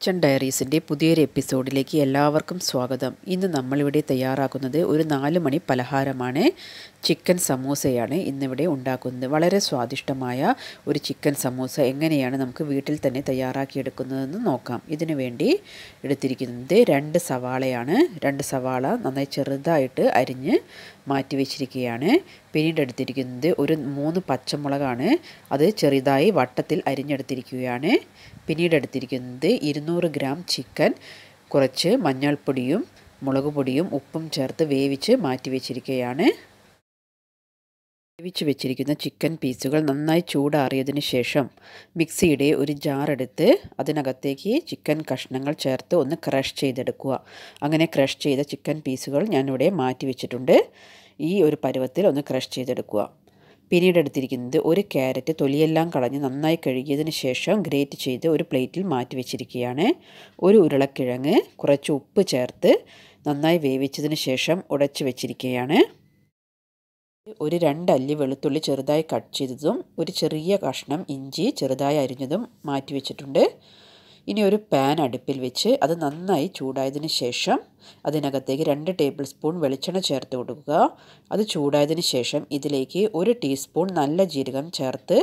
Kitchen ഡയറീസിൻ്റെ പുതിയൊരു എപ്പിസോഡിലേക്ക് എല്ലാവർക്കും സ്വാഗതം. ഇന്ന് നമ്മളിവിടെ തയ്യാറാക്കുന്നത് ഒരു 4 മണി പലഹാരമാണ്. ചിക്കൻ സമൂസയാണ് ഇന്നിവിടെ ഉണ്ടാക്കുന്നത്. വളരെ സ്വാദിഷ്ടമായ ഒരു ചിക്കൻ സമൂസ എങ്ങനെയാണ് നമുക്ക് വീട്ടിൽ തന്നെ തയ്യാറാക്കിയെടുക്കുന്നതെന്ന് നോക്കാം. ഇതിനു വേണ്ടി എടുത്തിരിക്കുന്നത് 2 സവാളയാണ്. 2 സവാള നന്നായി ചെറുതായിട്ട് അരിഞ്ഞ് മാറ്റി വെച്ചിരിക്കുകയാണ്. പിന്നീട് എടുത്തിരിക്കുന്നത് ഒരു 3 പച്ചമുളകാണ്. അത് ചെറുതായി വട്ടത്തിൽ അരിഞ്ഞെടുത്തിരിക്കുകയാണ്. പിന്നീട് എടുത്തിരിക്കുന്നത് 200 ഗ്രാം ചിക്കൻ, കുറച്ച് മഞ്ഞൾപ്പൊടിയും മുളക് പൊടിയും ഉപ്പും ചേർത്ത് വേവിച്ച് മാറ്റി വെച്ചിരിക്കുകയാണ്. വേവിച്ച് വെച്ചിരിക്കുന്ന ചിക്കൻ പീസുകൾ നന്നായി ചൂടാറിയതിന് ശേഷം മിക്സിയുടെ ഒരു ജാർ എടുത്ത് അതിനകത്തേക്ക് ചിക്കൻ കഷ്ണങ്ങൾ ചേർത്ത് ഒന്ന് ക്രഷ് ചെയ്തെടുക്കുക. അങ്ങനെ ക്രഷ് ചെയ്ത ചിക്കൻ പീസുകൾ ഞാനിവിടെ മാറ്റി വെച്ചിട്ടുണ്ട്. ഈ ഒരു പരുവത്തിൽ ഒന്ന് ക്രഷ് ചെയ്തെടുക്കുക. പിന്നീട് എടുത്തിരിക്കുന്നത് ഒരു ക്യാരറ്റ് തൊലിയെല്ലാം കളഞ്ഞ് നന്നായി കഴുകിയതിന് ശേഷം ഗ്രേറ്റ് ചെയ്ത് ഒരു പ്ലേറ്റിൽ മാറ്റി വെച്ചിരിക്കുകയാണ്. ഒരു ഉരുളക്കിഴങ്ങ് കുറച്ച് ഉപ്പ് ചേർത്ത് നന്നായി വേവിച്ചതിന് ശേഷം ഉടച്ച് വെച്ചിരിക്കുകയാണ്. ഒരു 2 അല്ലി വെളുത്തുള്ളി ചെറുതായി കട്ട് ചെയ്തതും ഒരു ചെറിയ കഷ്ണം ഇഞ്ചി ചെറുതായി അരിഞ്ഞതും മാറ്റി വെച്ചിട്ടുണ്ട്. ഇനി ഒരു പാൻ അടുപ്പിൽ വെച്ച് അത് നന്നായി ചൂടായതിന് ശേഷം അതിനകത്തേക്ക് 2 ടേബിൾ സ്പൂൺ വെളിച്ചെണ്ണ ചേർത്ത് കൊടുക്കുക. അത് ചൂടായതിന് ശേഷം ഇതിലേക്ക് 1 ടീസ്പൂൺ നല്ല ജീരകം ചേർത്ത്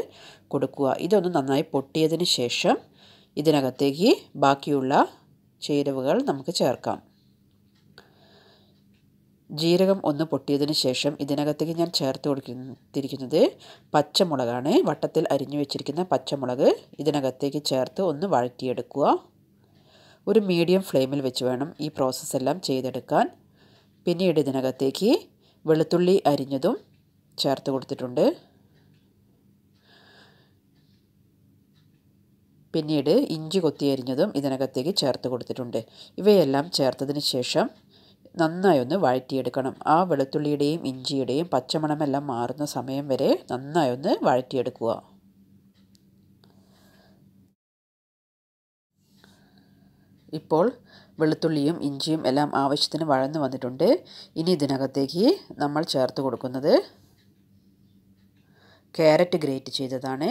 കൊടുക്കുക. ഇതൊന്ന് നന്നായി പൊട്ടിയതിന് ശേഷം ഇതിനകത്തേക്ക് ബാക്കിയുള്ള ചേരുവകൾ നമുക്ക് ചേർക്കാം. ജീരകം ഒന്ന് പൊട്ടിയതിന് ശേഷം ഇതിനകത്തേക്ക് ഞാൻ ചേർത്ത് കൊടുത്തിരിക്കുന്നത് പച്ചമുളകാണ്. വട്ടത്തിൽ അരിഞ്ഞു വെച്ചിരിക്കുന്ന പച്ചമുളക് ഇതിനകത്തേക്ക് ചേർത്ത് ഒന്ന് വഴറ്റിയെടുക്കുക. ഒരു മീഡിയം ഫ്ലെയിമിൽ വെച്ച് വേണം ഈ പ്രോസസ്സ് എല്ലാം ചെയ്തെടുക്കാൻ. പിന്നീട് ഇതിനകത്തേക്ക് വെളുത്തുള്ളി അരിഞ്ഞതും ചേർത്ത് കൊടുത്തിട്ടുണ്ട്. പിന്നീട് ഇഞ്ചി കൊത്തി അരിഞ്ഞതും ഇതിനകത്തേക്ക് ചേർത്ത് കൊടുത്തിട്ടുണ്ട്. ഇവയെല്ലാം ചേർത്തതിന് ശേഷം നന്നായി ഒന്ന് വഴറ്റിയെടുക്കണം. ആ വെളുത്തുള്ളിയുടെയും ഇഞ്ചിയുടെയും പച്ചമണമെല്ലാം മാറുന്ന സമയം വരെ നന്നായി ഒന്ന് വഴറ്റിയെടുക്കുക. ഇപ്പോൾ വെളുത്തുള്ളിയും ഇഞ്ചിയും എല്ലാം ആവശ്യത്തിന് വഴന്നു വന്നിട്ടുണ്ട്. ഇനി ഇതിനകത്തേക്ക് നമ്മൾ ചേർത്ത് കൊടുക്കുന്നത് ക്യാരറ്റ് ഗ്രേറ്റ് ചെയ്തതാണ്.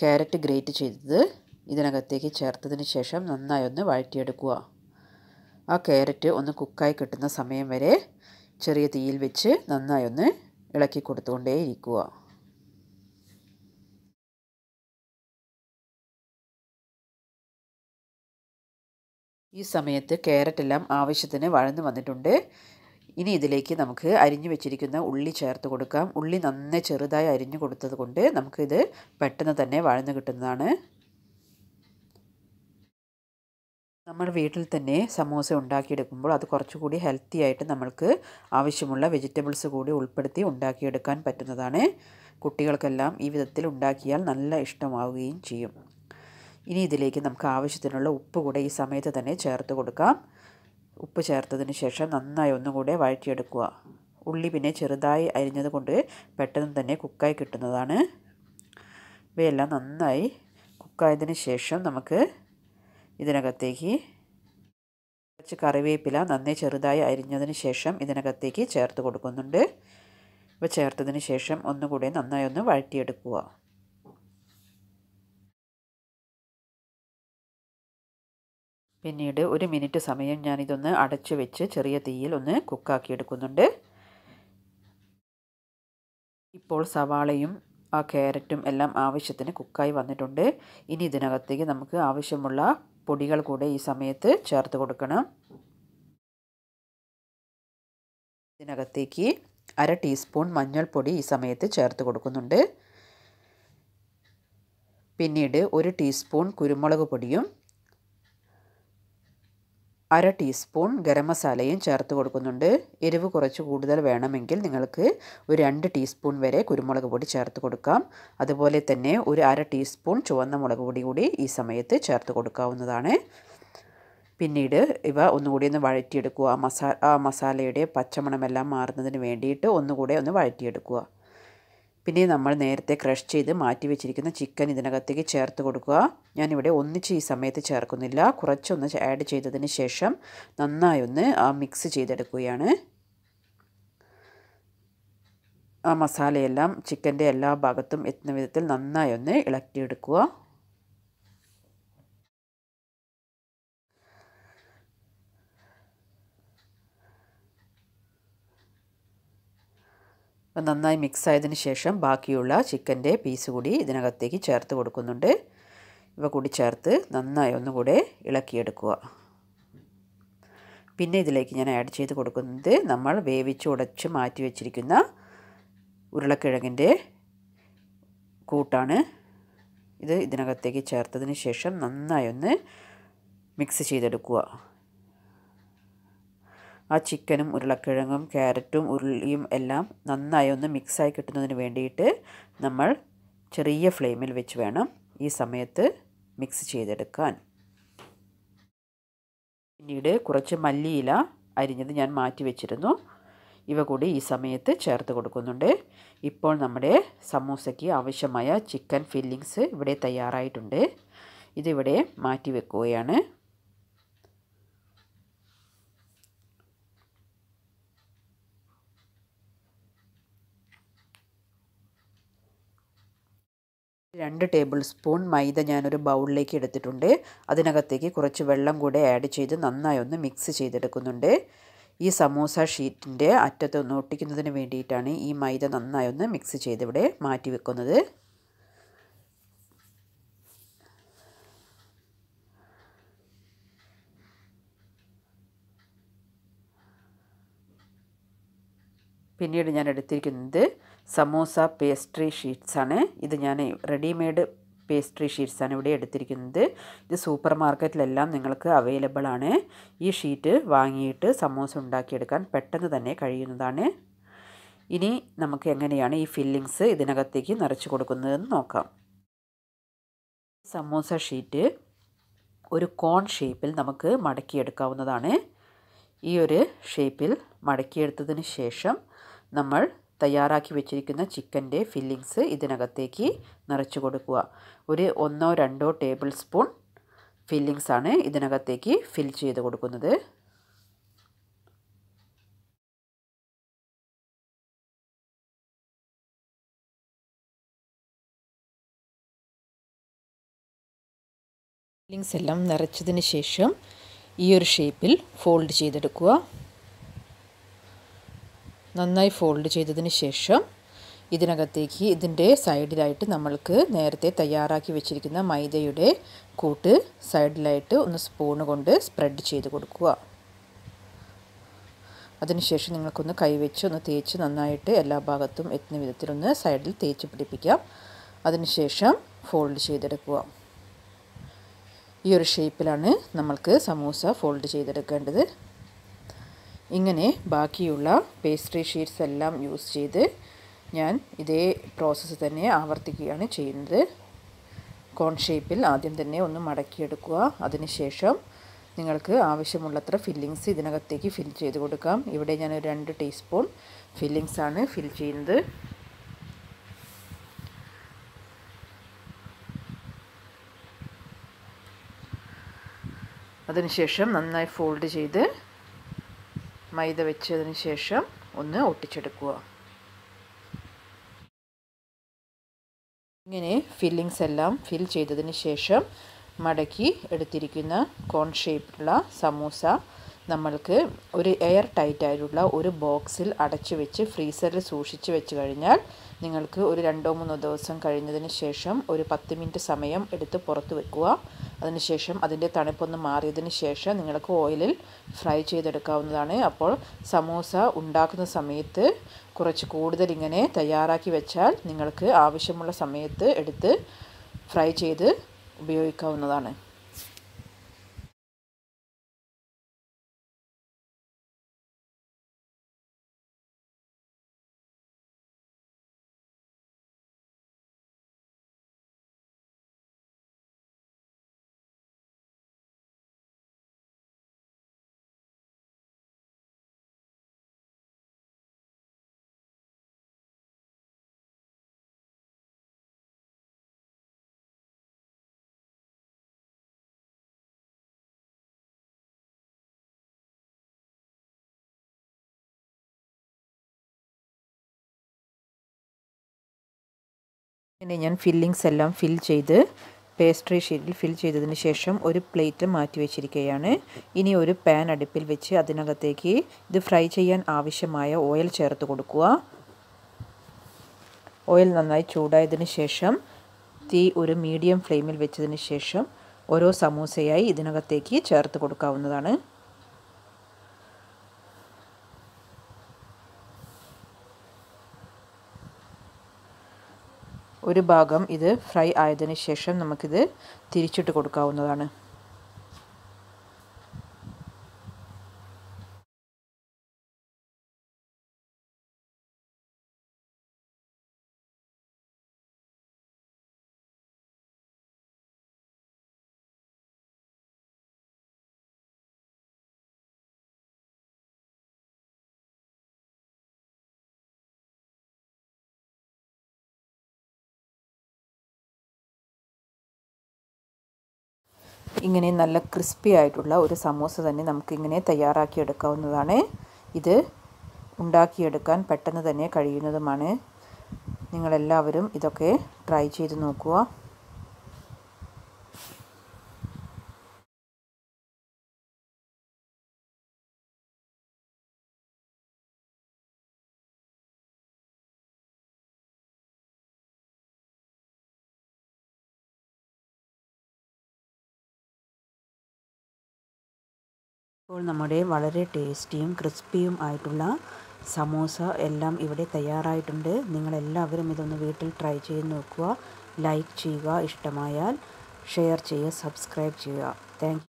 ക്യാരറ്റ് ഗ്രേറ്റ് ചെയ്തത് ഇതിനകത്തേക്ക് ചേർത്തതിന് ശേഷം നന്നായി ഒന്ന് വഴറ്റിയെടുക്കുക. ആ ക്യാരറ്റ് ഒന്ന് കുക്കായി കിട്ടുന്ന സമയം വരെ ചെറിയ തീയിൽ വെച്ച് നന്നായി ഒന്ന് ഇളക്കി കൊടുത്തുകൊണ്ടേയിരിക്കുക. ഈ സമയത്ത് ക്യാരറ്റെല്ലാം ആവശ്യത്തിന് വഴന്നു വന്നിട്ടുണ്ട്. ഇനി ഇതിലേക്ക് നമുക്ക് അരിഞ്ഞു വെച്ചിരിക്കുന്ന ഉള്ളി ചേർത്ത് കൊടുക്കാം. ഉള്ളി നന്നായി ചെറുതായി അരിഞ്ഞു കൊടുത്തത് കൊണ്ട് നമുക്കിത് പെട്ടെന്ന് തന്നെ വഴന്നു കിട്ടുന്നതാണ്. നമ്മൾ വീട്ടിൽ തന്നെ സമൂസ ഉണ്ടാക്കിയെടുക്കുമ്പോൾ അത് കുറച്ചുകൂടി ഹെൽത്തി ആയിട്ട് നമ്മൾക്ക് ആവശ്യമുള്ള വെജിറ്റബിൾസ് കൂടി ഉൾപ്പെടുത്തി ഉണ്ടാക്കിയെടുക്കാൻ പറ്റുന്നതാണ്. കുട്ടികൾക്കെല്ലാം ഈ വിധത്തിൽ ഉണ്ടാക്കിയാൽ നല്ല ഇഷ്ടമാവുകയും ചെയ്യും. ഇനി ഇതിലേക്ക് നമുക്ക് ആവശ്യത്തിനുള്ള ഉപ്പ് കൂടെ ഈ സമയത്ത് തന്നെ ചേർത്ത് കൊടുക്കാം. ഉപ്പ് ചേർത്തതിന് ശേഷം നന്നായി ഒന്നുകൂടെ വഴറ്റിയെടുക്കുക. ഉള്ളി പിന്നെ ചെറുതായി അരിഞ്ഞത് കൊണ്ട് പെട്ടെന്ന് തന്നെ കുക്കായി കിട്ടുന്നതാണ്. ഇവയെല്ലാം നന്നായി കുക്കായതിന് ശേഷം നമുക്ക് ഇതിനകത്തേക്ക് കുറച്ച് കറിവേപ്പില നന്നായി ചെറുതായി അരിഞ്ഞതിന് ശേഷം ഇതിനകത്തേക്ക് ചേർത്ത് കൊടുക്കുന്നുണ്ട്. ഇവ ചേർത്തതിന് ശേഷം ഒന്നുകൂടെ നന്നായി ഒന്ന് വഴറ്റിയെടുക്കുക. പിന്നീട് 1 മിനിറ്റ് സമയം ഞാനിതൊന്ന് അടച്ചു വെച്ച് ചെറിയ തീയിൽ ഒന്ന് കുക്കാക്കിയെടുക്കുന്നുണ്ട്. ഇപ്പോൾ സവാളയും ആ ക്യാരറ്റും എല്ലാം ആവശ്യത്തിന് കുക്കായി വന്നിട്ടുണ്ട്. ഇനി ഇതിനകത്തേക്ക് നമുക്ക് ആവശ്യമുള്ള പൊടികൾ കൂടെ ഈ സമയത്ത് ചേർത്ത് കൊടുക്കണം. ഇതിനകത്തേക്ക് 1/2 ടീസ്പൂൺ മഞ്ഞൾപ്പൊടി ഈ സമയത്ത് ചേർത്ത് കൊടുക്കുന്നുണ്ട്. പിന്നീട് 1 ടീസ്പൂൺ കുരുമുളക് പൊടിയും 1/2 ടീസ്പൂൺ ഗരം മസാലയും ചേർത്ത് കൊടുക്കുന്നുണ്ട്. എരിവ് കുറച്ച് കൂടുതൽ വേണമെങ്കിൽ നിങ്ങൾക്ക് ഒരു 2 ടീസ്പൂൺ വരെ കുരുമുളക് പൊടി ചേർത്ത് കൊടുക്കാം. അതുപോലെ തന്നെ ഒരു 1/2 ടീസ്പൂൺ ചുവന്ന മുളക് പൊടി കൂടി ഈ സമയത്ത് ചേർത്ത് കൊടുക്കാവുന്നതാണ്. പിന്നീട് ഇവ ഒന്നുകൂടി ഒന്ന് വഴറ്റിയെടുക്കുക. ആ മസാലയുടെ പച്ചമണമെല്ലാം മാറുന്നതിന് വേണ്ടിയിട്ട് ഒന്നുകൂടെ ഒന്ന് വഴറ്റിയെടുക്കുക. പിന്നെ നമ്മൾ നേരത്തെ ക്രഷ് ചെയ്ത് മാറ്റി വെച്ചിരിക്കുന്ന ചിക്കൻ ഇതിനകത്തേക്ക് ചേർത്ത് കൊടുക്കുക. ഞാനിവിടെ ഒന്നിച്ച് ഈ സമയത്ത് ചേർക്കുന്നില്ല. കുറച്ചൊന്ന് ആഡ് ചെയ്തതിന് ശേഷം നന്നായി ഒന്ന് മിക്സ് ചെയ്തെടുക്കുകയാണ്. ആ മസാലയെല്ലാം ചിക്കൻ്റെ എല്ലാ ഭാഗത്തും എത്തുന്ന വിധത്തിൽ നന്നായി ഒന്ന് ഇളക്കിയെടുക്കുക. നന്നായി മിക്സ് ആയതിന് ശേഷം ബാക്കിയുള്ള ചിക്കൻ്റെ പീസ് കൂടി ഇതിനകത്തേക്ക് ചേർത്ത് കൊടുക്കുന്നുണ്ട്. ഇവ കൂടി ചേർത്ത് നന്നായി ഒന്നുകൂടെ ഇളക്കിയെടുക്കുക. പിന്നെ ഇതിലേക്ക് ഞാൻ ആഡ് ചെയ്ത് കൊടുക്കുന്നത് നമ്മൾ വേവിച്ച് ഉടച്ച് മാറ്റി വെച്ചിരിക്കുന്ന ഉരുളക്കിഴങ്ങിൻ്റെ കൂട്ടാണ്. ഇത് ഇതിനകത്തേക്ക് ചേർത്തതിന് ശേഷം നന്നായി ഒന്ന് മിക്സ് ചെയ്തെടുക്കുക. ആ ചിക്കനും ഉരുളക്കിഴങ്ങും ക്യാരറ്റും ഉള്ളിയും എല്ലാം നന്നായി ഒന്ന് മിക്സായി കിട്ടുന്നതിന് വേണ്ടിയിട്ട് നമ്മൾ ചെറിയ ഫ്ലെയിമിൽ വെച്ച് വേണം ഈ സമയത്ത് മിക്സ് ചെയ്തെടുക്കാൻ. പിന്നീട് കുറച്ച് മല്ലിയില അരിഞ്ഞത് ഞാൻ മാറ്റി വെച്ചിരുന്നു. ഇവ കൂടി ഈ സമയത്ത് ചേർത്ത് കൊടുക്കുന്നുണ്ട്. ഇപ്പോൾ നമ്മുടെ സമൂസയ്ക്ക് ആവശ്യമായ ചിക്കൻ ഫില്ലിങ്സ് ഇവിടെ തയ്യാറായിട്ടുണ്ട്. ഇതിവിടെ മാറ്റി വെക്കുകയാണ്. രണ്ട് ടേബിൾ സ്പൂൺ മൈദ ഞാനൊരു ബൗളിലേക്ക് എടുത്തിട്ടുണ്ട്. അതിനകത്തേക്ക് കുറച്ച് വെള്ളം കൂടെ ആഡ് ചെയ്ത് നന്നായി ഒന്ന് മിക്സ് ചെയ്തെടുക്കുന്നുണ്ട്. ഈ സമൂസ ഷീറ്റിൻ്റെ അറ്റത്ത് ഒന്ന് ഒട്ടിക്കുന്നതിന് വേണ്ടിയിട്ടാണ് ഈ മൈദ നന്നായി ഒന്ന് മിക്സ് ചെയ്ത് ഇവിടെ മാറ്റി വെക്കുന്നത്. പിന്നീട് ഞാൻ എടുത്തിരിക്കുന്നത് സമോസ പേസ്ട്രി ഷീറ്റ്സാണ്. ഇത് ഞാൻ റെഡിമെയ്ഡ് പേസ്ട്രി ഷീറ്റ്സാണ് ഇവിടെ എടുത്തിരിക്കുന്നത്. ഇത് സൂപ്പർ മാർക്കറ്റിലെല്ലാം നിങ്ങൾക്ക് അവൈലബിൾ ആണ്. ഈ ഷീറ്റ് വാങ്ങിയിട്ട് സമോസ ഉണ്ടാക്കിയെടുക്കാൻ പെട്ടെന്ന് തന്നെ കഴിയുന്നതാണ്. ഇനി നമുക്ക് എങ്ങനെയാണ് ഈ ഫില്ലിങ്സ് ഇതിനകത്തേക്ക് നിറച്ച് കൊടുക്കുന്നതെന്ന് നോക്കാം. സമോസ ഷീറ്റ് ഒരു കോൺ ഷേപ്പിൽ നമുക്ക് മടക്കിയെടുക്കാവുന്നതാണ്. ഈ ഒരു ഷേപ്പിൽ മടക്കിയെടുത്തതിന് ശേഷം നമ്മൾ തയ്യാറാക്കി വെച്ചിരിക്കുന്ന ചിക്കൻ്റെ ഫില്ലിങ്സ് ഇതിനകത്തേക്ക് നിറച്ച് കൊടുക്കുക. ഒരു 1-2 ടേബിൾ സ്പൂൺ ഫില്ലിങ്സാണ് ഇതിനകത്തേക്ക് ഫിൽ ചെയ്ത് കൊടുക്കുന്നത്. ഫില്ലിങ്സ് എല്ലാം നിറച്ചതിന് ശേഷം ഈ ഒരു ഷേപ്പിൽ ഫോൾഡ് ചെയ്തെടുക്കുക. നന്നായി ഫോൾഡ് ചെയ്തതിന് ശേഷം ഇതിനകത്തേക്ക് ഇതിൻ്റെ സൈഡിലായിട്ട് നമ്മൾക്ക് നേരത്തെ തയ്യാറാക്കി വെച്ചിരിക്കുന്ന മൈദയുടെ കൂട്ട് സൈഡിലായിട്ട് ഒന്ന് സ്പൂണ് കൊണ്ട് സ്പ്രെഡ് ചെയ്ത് കൊടുക്കുക. അതിനുശേഷം നിങ്ങൾക്കൊന്ന് കൈവച്ച് ഒന്ന് തേച്ച് നന്നായിട്ട് എല്ലാ ഭാഗത്തും എത്തുന്ന വിധത്തിലൊന്ന് സൈഡിൽ തേച്ച് പിടിപ്പിക്കാം. അതിനുശേഷം ഫോൾഡ് ചെയ്തെടുക്കുക. ഈ ഒരു ഷേപ്പിലാണ് നമ്മൾക്ക് സമൂസ ഫോൾഡ് ചെയ്തെടുക്കേണ്ടത്. ഇങ്ങനെ ബാക്കിയുള്ള പേസ്ട്രി ഷീറ്റ്സ് എല്ലാം യൂസ് ചെയ്ത് ഞാൻ ഇതേ പ്രോസസ്സ് തന്നെ ആവർത്തിക്കുകയാണ് ചെയ്യുന്നത്. കോൺ ഷേപ്പിൽ ആദ്യം തന്നെ ഒന്ന് മടക്കിയെടുക്കുക. അതിനുശേഷം നിങ്ങൾക്ക് ആവശ്യമുള്ളത്ര ഫില്ലിങ്സ് ഇതിനകത്തേക്ക് ഫിൽ ചെയ്ത് കൊടുക്കാം. ഇവിടെ ഞാൻ ഒരു 2 ടീസ്പൂൺ ഫില്ലിങ്സാണ് ഫിൽ ചെയ്യുന്നത്. അതിനുശേഷം നന്നായി ഫോൾഡ് ചെയ്ത് മൈദ വെച്ചതിന് ശേഷം ഒന്ന് ഒട്ടിച്ചെടുക്കുക. ഇങ്ങനെ ഫില്ലിങ്സ് എല്ലാം ഫിൽ ചെയ്തതിന് ശേഷം മടക്കി എടുത്തിരിക്കുന്ന കോൺ ഷേപ്പിലുള്ള സമൂസ നമ്മൾക്ക് ഒരു എയർ ടൈറ്റ് ആയിട്ടുള്ള ഒരു ബോക്സിൽ അടച്ചു വെച്ച് ഫ്രീസറിൽ സൂക്ഷിച്ച് വെച്ച് കഴിഞ്ഞാൽ നിങ്ങൾക്ക് ഒരു 2-3 ദിവസം കഴിഞ്ഞതിന് ശേഷം ഒരു 10 മിനിറ്റ് സമയം എടുത്ത് പുറത്ത് വെക്കുക. അതിനുശേഷം അതിൻ്റെ തണുപ്പൊന്ന് മാറിയതിന് ശേഷം നിങ്ങൾക്ക് ഓയിലിൽ ഫ്രൈ ചെയ്തെടുക്കാവുന്നതാണ്. അപ്പോൾ സമൂസ ഉണ്ടാക്കുന്ന സമയത്ത് കുറച്ച് കൂടുതൽ ഇങ്ങനെ തയ്യാറാക്കി വെച്ചാൽ നിങ്ങൾക്ക് ആവശ്യമുള്ള സമയത്ത് എടുത്ത് ഫ്രൈ ചെയ്ത് ഉപയോഗിക്കാവുന്നതാണ്. ഇനി ഞാൻ ഫില്ലിങ്സ് എല്ലാം ഫിൽ ചെയ്ത് പേസ്ട്രി ഷീറ്റിൽ ഫിൽ ചെയ്തതിന് ശേഷം ഒരു പ്ലേറ്റ് മാറ്റി വെച്ചിരിക്കുകയാണ്. ഇനി ഒരു പാൻ അടുപ്പിൽ വെച്ച് അതിനകത്തേക്ക് ഇത് ഫ്രൈ ചെയ്യാൻ ആവശ്യമായ ഓയിൽ ചേർത്ത് കൊടുക്കുക. ഓയിൽ നന്നായി ചൂടായതിന് ശേഷം തീ ഒരു മീഡിയം ഫ്ലെയിമിൽ വെച്ചതിന് ശേഷം ഓരോ സമൂസയായി ഇതിനകത്തേക്ക് ചേർത്ത് കൊടുക്കാവുന്നതാണ്. ഒരു ഭാഗം ഇത് ഫ്രൈ ആയതിന് ശേഷം നമുക്കിത് തിരിച്ചിട്ട് കൊടുക്കാവുന്നതാണ്. ഇങ്ങനെ നല്ല ക്രിസ്പി ആയിട്ടുള്ള ഒരു സമൂസ തന്നെ നമുക്കിങ്ങനെ തയ്യാറാക്കിയെടുക്കാവുന്നതാണ്. ഇത് ഉണ്ടാക്കിയെടുക്കാൻ പെട്ടെന്ന് തന്നെ കഴിയുന്നതുമാണ്. നിങ്ങളെല്ലാവരും ഇതൊക്കെ ട്രൈ ചെയ്ത് നോക്കുക. ഇപ്പോൾ നമ്മുടെ വളരെ ടേസ്റ്റിയും ക്രിസ്പിയും ആയിട്ടുള്ള സമോസ എല്ലാം ഇവിടെ തയ്യാറായിട്ടുണ്ട്. നിങ്ങളെല്ലാവരും ഇതൊന്ന് വീട്ടിൽ ട്രൈ ചെയ്ത് നോക്കുക. ലൈക്ക് ചെയ്യുക, ഇഷ്ടമായാൽ ഷെയർ ചെയ്യുക, സബ്സ്ക്രൈബ് ചെയ്യുക. താങ്ക്